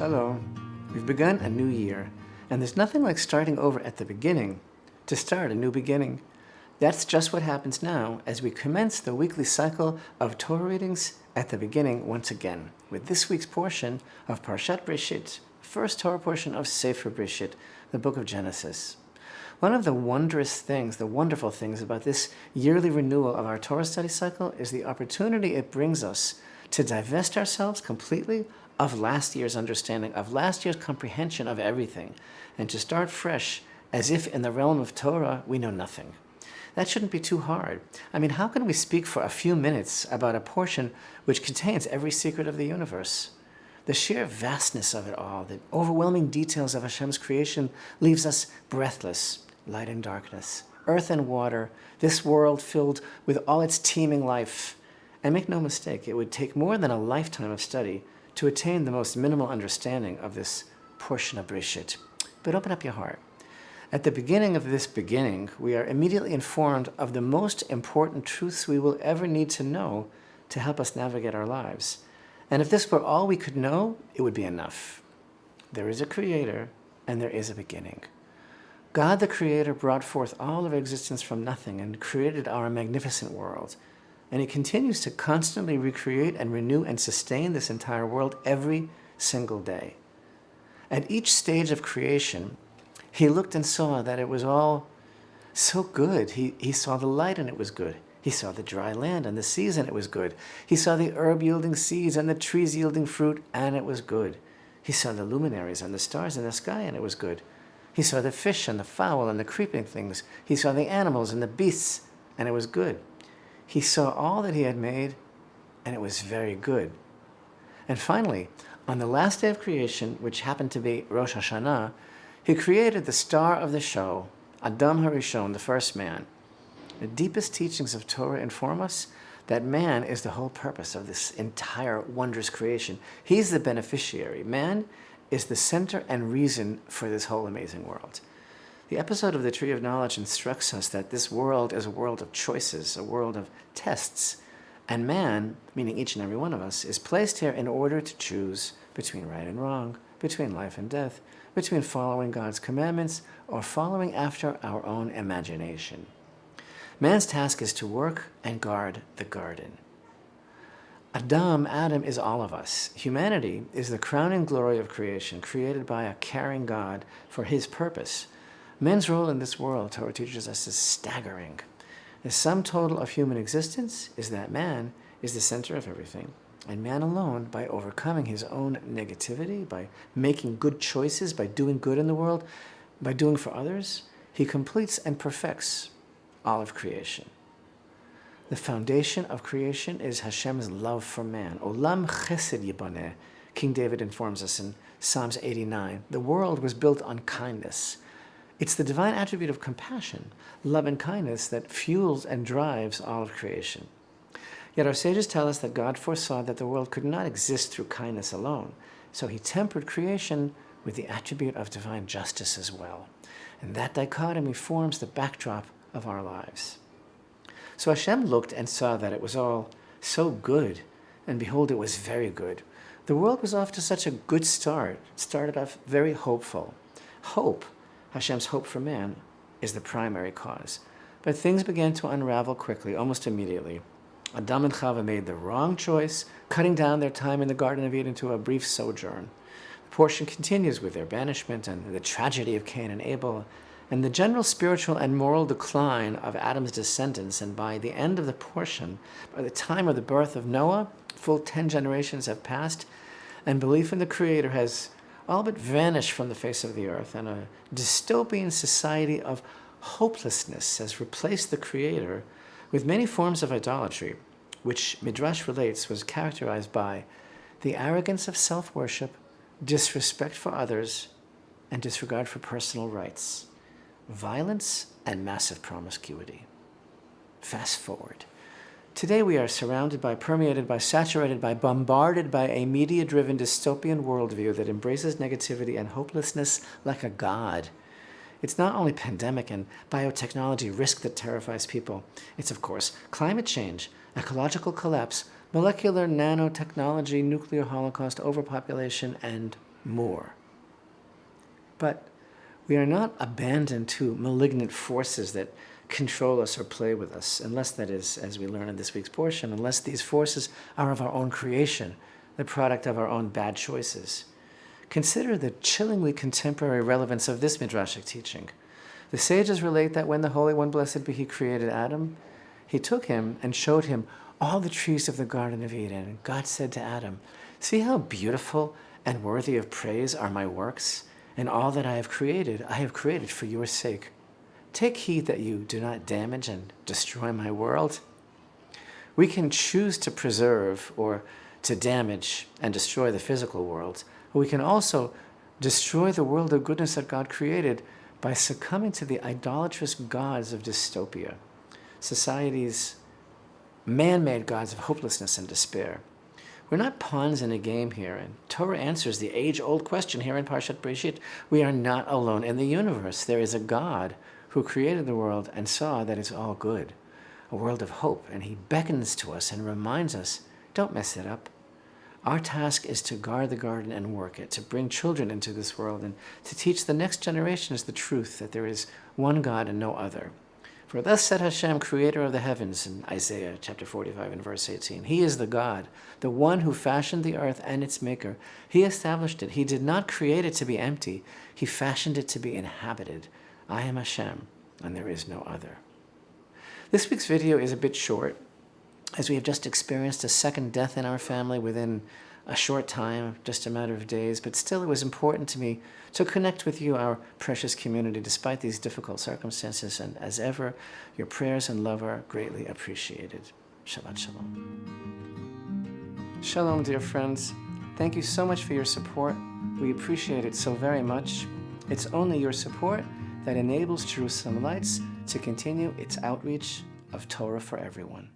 Shalom. We've begun a new year, and there's nothing like starting over at the beginning to start a new beginning. That's just what happens now as we commence the weekly cycle of Torah readings at the beginning once again, with this week's portion of Parashat Breshit, the first Torah portion of Sefer Breshit, the book of Genesis. One of the wondrous things, the wonderful things about this yearly renewal of our Torah study cycle is the opportunity it brings us to divest ourselves completely of last year's understanding, of last year's comprehension of everything, and to start fresh as if in the realm of Torah we know nothing. That shouldn't be too hard. I mean, how can we speak for a few minutes about a portion which contains every secret of the universe? The sheer vastness of it all, the overwhelming details of Hashem's creation leaves us breathless, light and darkness, earth and water, this world filled with all its teeming life. And make no mistake, it would take more than a lifetime of study to attain the most minimal understanding of this portion of Breshit. But open up your heart. At the beginning of this beginning, we are immediately informed of the most important truths we will ever need to know to help us navigate our lives. And if this were all we could know, it would be enough. There is a creator, and there is a beginning. God the Creator brought forth all of existence from nothing and created our magnificent world. And He continues to constantly recreate and renew and sustain this entire world every single day. At each stage of creation, He looked and saw that it was all so good. He saw the light and it was good. He saw the dry land and the seas and it was good. He saw the herb yielding seeds and the trees yielding fruit and it was good. He saw the luminaries and the stars in the sky and it was good. He saw the fish and the fowl and the creeping things. He saw the animals and the beasts and it was good. He saw all that He had made and it was very good. And finally, on the last day of creation, which happened to be Rosh Hashanah, He created the star of the show, Adam Harishon, the first man. The deepest teachings of Torah inform us that man is the whole purpose of this entire wondrous creation. He's the beneficiary. Man is the center and reason for this whole amazing world. The episode of the Tree of Knowledge instructs us that this world is a world of choices, a world of tests, and man, meaning each and every one of us, is placed here in order to choose between right and wrong, between life and death, between following God's commandments or following after our own imagination. Man's task is to work and guard the garden. Adam is all of us. Humanity is the crowning glory of creation, created by a caring God for His purpose. Men's role in this world, Torah teaches us, is staggering. The sum total of human existence is that man is the center of everything. And man alone, by overcoming his own negativity, by making good choices, by doing good in the world, by doing for others, he completes and perfects all of creation. The foundation of creation is Hashem's love for man. Olam chesed yibaneh, King David informs us in Psalms 89. The world was built on kindness. It's the divine attribute of compassion, love and kindness that fuels and drives all of creation. Yet our sages tell us that God foresaw that the world could not exist through kindness alone, so He tempered creation with the attribute of divine justice as well. And that dichotomy forms the backdrop of our lives. So Hashem looked and saw that it was all so good, and behold, it was very good. The world was off to such a good start. It started off very hopeful. Hope, Hashem's hope for man, is the primary cause. But things began to unravel quickly, almost immediately. Adam and Chava made the wrong choice, cutting down their time in the Garden of Eden to a brief sojourn. The portion continues with their banishment and the tragedy of Cain and Abel, and the general spiritual and moral decline of Adam's descendants. And by the end of the portion, by the time of the birth of Noah, full 10 generations have passed, and belief in the Creator has all but vanished from the face of the earth, and a dystopian society of hopelessness has replaced the Creator with many forms of idolatry, which Midrash relates was characterized by the arrogance of self-worship, disrespect for others, and disregard for personal rights, violence, and massive promiscuity. Fast forward. Today we are surrounded by, permeated by, saturated by, bombarded by a media-driven dystopian worldview that embraces negativity and hopelessness like a god. It's not only pandemic and biotechnology risk that terrifies people. It's, of course, climate change, ecological collapse, molecular nanotechnology, nuclear holocaust, overpopulation, and more. But we are not abandoned to malignant forces that control us or play with us, unless that is, as we learn in this week's portion, unless these forces are of our own creation, the product of our own bad choices. Consider the chillingly contemporary relevance of this midrashic teaching. The sages relate that when the Holy One, blessed be He, created Adam, He took him and showed him all the trees of the Garden of Eden. And God said to Adam, "See how beautiful and worthy of praise are my works, and all that I have created for your sake. Take heed that you do not damage and destroy my world." We can choose to preserve or to damage and destroy the physical world, but we can also destroy the world of goodness that God created by succumbing to the idolatrous gods of dystopia, society's man-made gods of hopelessness and despair. We're not pawns in a game here, and Torah answers the age-old question here in Parashat Parashat. We are not alone in the universe. There is a God who created the world and saw that it's all good, a world of hope, and He beckons to us and reminds us, don't mess it up. Our task is to guard the garden and work it, to bring children into this world, and to teach the next generations the truth that there is one God and no other. For thus said Hashem, creator of the heavens, in Isaiah chapter 45 and verse 18. He is the God, the one who fashioned the earth and its maker. He established it. He did not create it to be empty. He fashioned it to be inhabited. I am Hashem, and there is no other. This week's video is a bit short, as we have just experienced a second death in our family within a short time, just a matter of days, but still it was important to me to connect with you, our precious community, despite these difficult circumstances, and as ever, your prayers and love are greatly appreciated. Shabbat Shalom. Shalom, dear friends. Thank you so much for your support. We appreciate it so very much. It's only your support that enables Jerusalem Lights to continue its outreach of Torah for everyone.